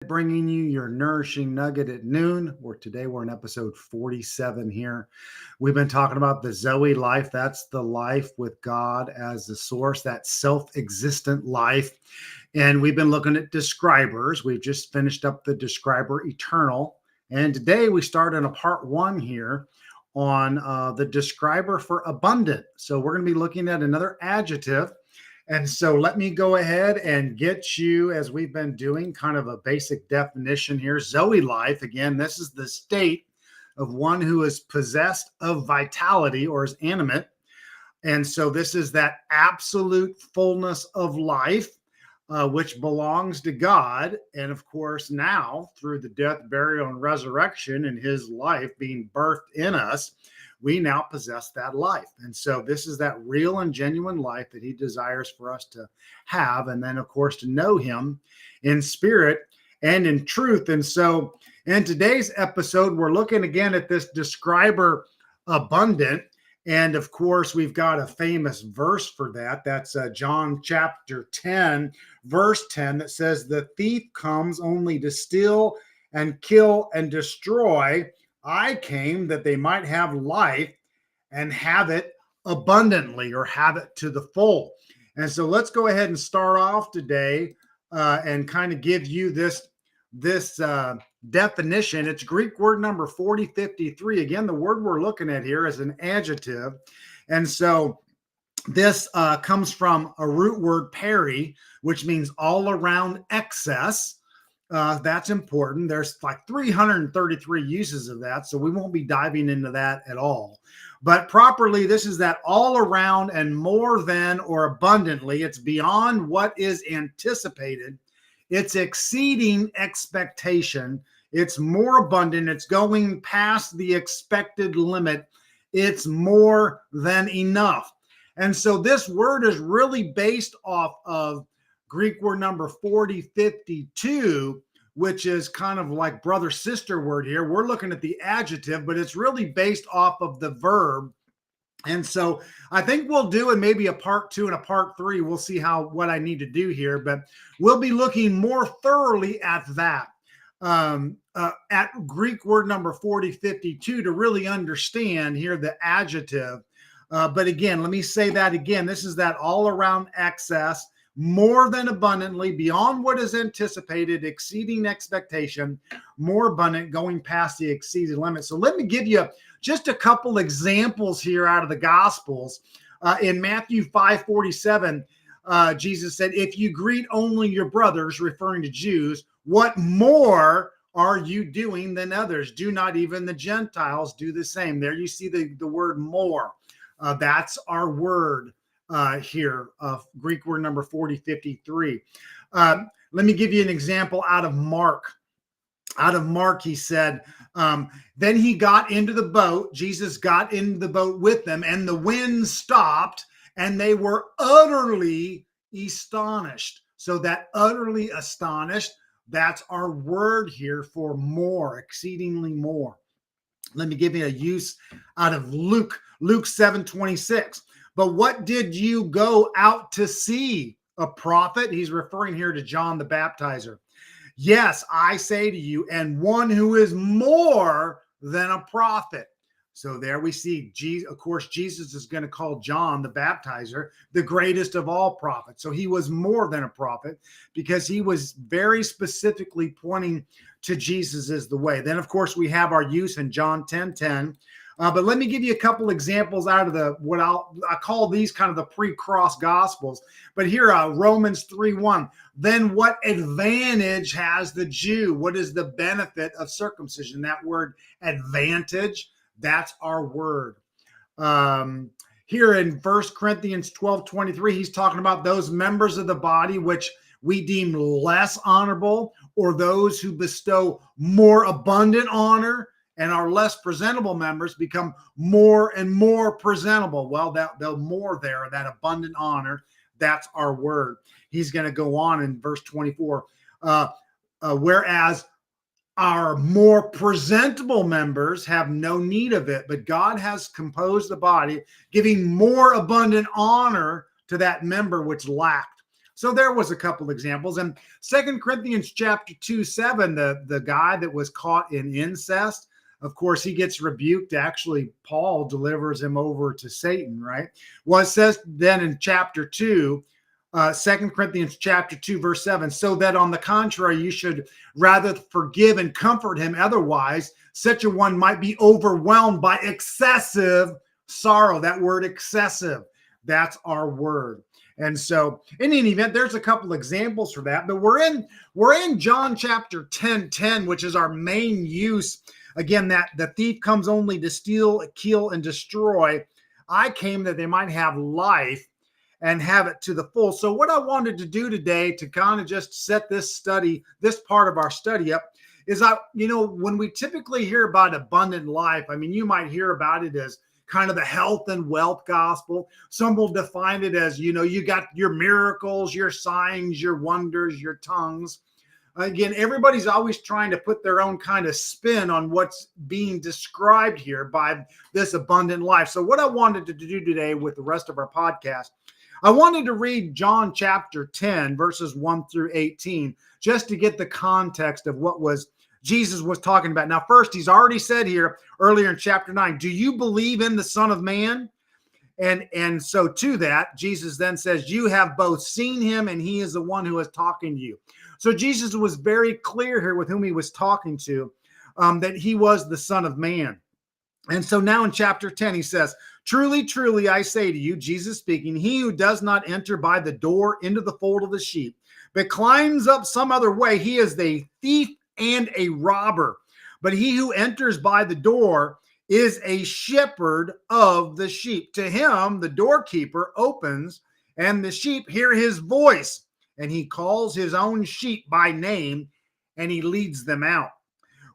bringing you your nourishing nugget at noon. Where today we're in episode 47 here. We've been talking about the Zoe life. That's the life with God as the source, that self existent life. And we've been looking at describers. We've just finished up the describer eternal. And today we start in a part one here on the describer for abundant. So we're going to be looking at another adjective. And so let me go ahead and get you, as we've been doing, kind of a basic definition here. Zoe life, again, this is the state of one who is possessed of vitality or is animate. And so this is that absolute fullness of life, which belongs to God. And of course, now through the death, burial, and resurrection and his life being birthed in us, we now possess that life. And so this is that real and genuine life that he desires for us to have. And then, of course, to know him in spirit and in truth. And so in today's episode, we're looking again at this describer abundant. And of course, we've got a famous verse for that. That's John chapter 10, verse 10, that says, "The thief comes only to steal and kill and destroy. I came that they might have life and have it abundantly," or have it to the full. And so let's go ahead and start off today and kind of give you this definition. It's Greek word number 4053. Again, the word we're looking at here is an adjective. And so this comes from a root word peri, which means all around excess. That's important. There's like 333 uses of that, so we won't be diving into that at all. But properly, this is that all around and more than or abundantly. It's beyond what is anticipated. It's exceeding expectation. It's more abundant. It's going past the expected limit. It's more than enough. And so this word is really based off of Greek word number 4052, which is kind of like brother-sister word here. We're looking at the adjective, but it's really based off of the verb. And so I think we'll do in maybe a part two and a part three. We'll see what I need to do here, but we'll be looking more thoroughly at that, at Greek word number 4052 to really understand here the adjective. But again, let me say that again. This is that all-around excess, more than abundantly, beyond what is anticipated, exceeding expectation, more abundant, going past the exceeded limit. So let me give you just a couple examples here out of the Gospels. In Matthew 5:47, Jesus said, "If you greet only your brothers," referring to Jews, "what more are you doing than others? Do not even the Gentiles do the same?" There you see the word more. That's our word here, Greek word number 4053. Let me give you an example out of Mark. Out of Mark, he said, then he got into the boat. Jesus got into the boat with them, and the wind stopped, and they were utterly astonished. So that utterly astonished, that's our word here for more, exceedingly more. Let me give you a use out of Luke 7:26. "But what did you go out to see? A prophet?" He's referring here to John the Baptizer. "Yes, I say to you, and one who is more than a prophet." So there we see, of course, Jesus is going to call John the Baptizer the greatest of all prophets. So he was more than a prophet because he was very specifically pointing to Jesus as the way. Then, of course, we have our use in John 10:10. But let me give you a couple examples out of what I call these kind of the pre-cross gospels. But here, Romans 3:1. "Then what advantage has the Jew?" What is the benefit of circumcision? That word advantage, that's our word. Here in 1 Corinthians 12:23, he's talking about those members of the body which we deem less honorable, or those who bestow more abundant honor, and our less presentable members become more and more presentable. Well, that more there, that abundant honor, that's our word. He's going to go on in verse 24. Whereas our more presentable members have no need of it, but God has composed the body, giving more abundant honor to that member which lacked. So there was a couple examples. And Second Corinthians chapter 2:7, the guy that was caught in incest, of course, he gets rebuked. Actually, Paul delivers him over to Satan, right? Well, it says then in chapter 2, 2 Corinthians chapter 2, verse 7, so that on the contrary, you should rather forgive and comfort him. Otherwise, such a one might be overwhelmed by excessive sorrow. That word excessive, that's our word. And so in any event, there's a couple examples for that, but we're in John chapter 10:10, which is our main use. Again, that the thief comes only to steal, kill, and destroy. I came that they might have life and have it to the full. So what I wanted to do today to kind of just set this study, this part of our study up, is when we typically hear about abundant life, I mean, you might hear about it as kind of the health and wealth gospel. Some will define it as, you got your miracles, your signs, your wonders, your tongues. Again, everybody's always trying to put their own kind of spin on what's being described here by this abundant life. So what I wanted to do today with the rest of our podcast, I wanted to read John chapter 10, verses 1 through 18, just to get the context of what Jesus was talking about. Now, first, he's already said here earlier in chapter 9, do you believe in the Son of Man? And so to that, Jesus then says, you have both seen him and he is the one who is talking to you. So Jesus was very clear here with whom he was talking to, that he was the Son of Man. And so now in chapter 10, he says, truly, truly, I say to you, Jesus speaking, he who does not enter by the door into the fold of the sheep, but climbs up some other way, he is a thief and a robber. But he who enters by the door is a shepherd of the sheep. To him, the doorkeeper opens, and the sheep hear his voice, and he calls his own sheep by name, and he leads them out.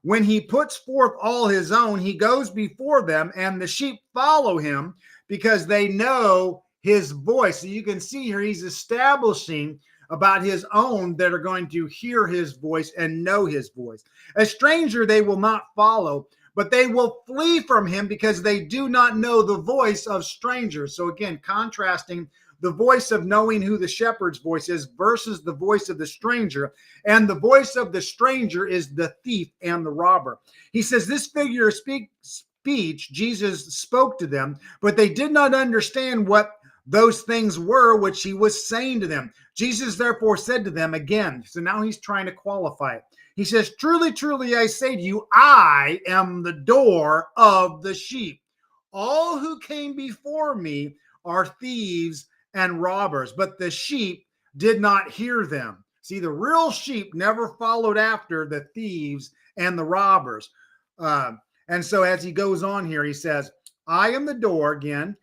When he puts forth all his own, he goes before them, and the sheep follow him because they know his voice. So you can see here he's establishing about his own that are going to hear his voice and know his voice. A stranger they will not follow, but they will flee from him because they do not know the voice of strangers. So again, contrasting the voice of knowing who the shepherd's voice is versus the voice of the stranger. And the voice of the stranger is the thief and the robber. He says this figure of speech, Jesus spoke to them, but they did not understand what those things were which he was saying to them. Jesus therefore said to them again, so now he's trying to qualify it. He says, truly, truly, I say to you, I am the door of the sheep. All who came before me are thieves and robbers, but the sheep did not hear them. See, the real sheep never followed after the thieves and the robbers. And so as he goes on here, he says, I am the door again.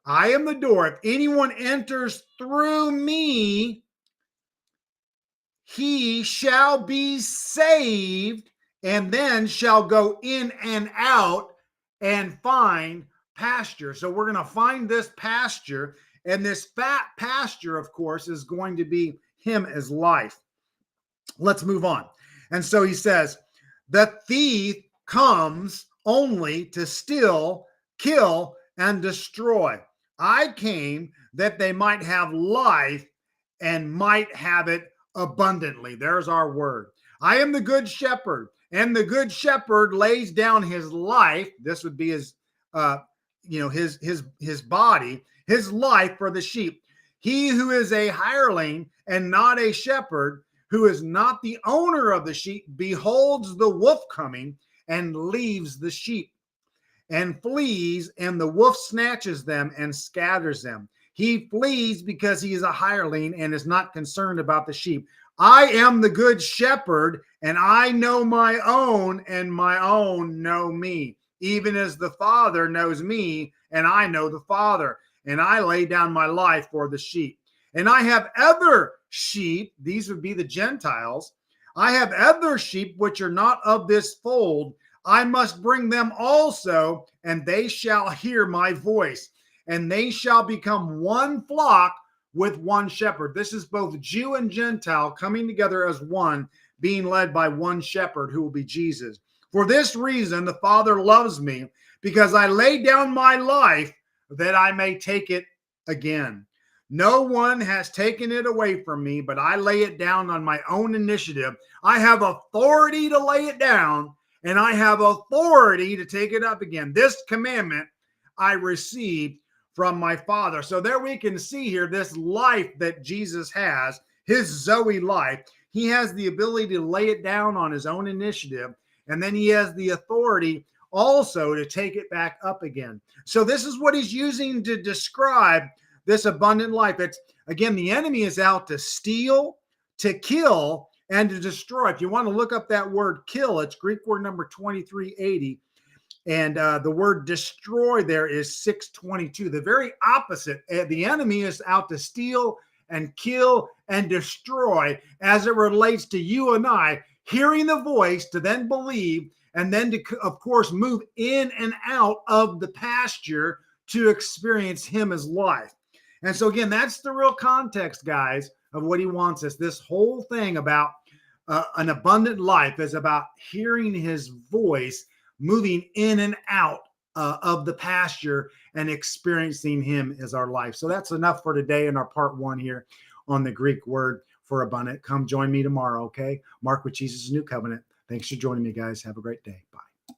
I am the door. If anyone enters through me, he shall be saved, and then shall go in and out and find pasture. So we're going to find this pasture, and this fat pasture, of course, is going to be him as life. Let's move on. And so he says, the thief comes only to steal, kill, and destroy. I came that they might have life and might have it abundantly. There's our word. I am the good shepherd, and the good shepherd lays down his life. This would be his body, his life for the sheep. He who is a hireling and not a shepherd, who is not the owner of the sheep, beholds the wolf coming and leaves the sheep and flees, and the wolf snatches them and scatters them. He flees because he is a hireling and is not concerned about the sheep. I am the good shepherd, and I know my own, and my own know me, even as the Father knows me, and I know the Father, and I lay down my life for the sheep. And I have other sheep, these would be the Gentiles. I have other sheep which are not of this fold. I must bring them also, and they shall hear my voice, and they shall become one flock with one shepherd. This is both Jew and Gentile coming together as one, being led by one shepherd who will be Jesus. For this reason, the Father loves me, because I lay down my life that I may take it again. No one has taken it away from me, but I lay it down on my own initiative. I have authority to lay it down, and I have authority to take it up again. This commandment I received from my Father. So there we can see here this life that Jesus has, his Zoe life. He has the ability to lay it down on his own initiative, and then he has the authority also to take it back up again. So this is what he's using to describe this abundant life. It's, again, the enemy is out to steal, to kill, and to destroy. If you want to look up that word kill, it's Greek word number 2380. And the word destroy there is 622. The very opposite. The enemy is out to steal and kill and destroy as it relates to you and I, hearing the voice to then believe, and then to, of course, move in and out of the pasture to experience him as life. And so, again, that's the real context, guys, of what he wants us. This whole thing about an abundant life is about hearing his voice, moving in and out of the pasture and experiencing him as our life. So that's enough for today in our part 1 here on the Greek word for abundant. Come join me tomorrow, okay? Mark with Jesus' New Covenant. Thanks for joining me, guys. Have a great day. Bye.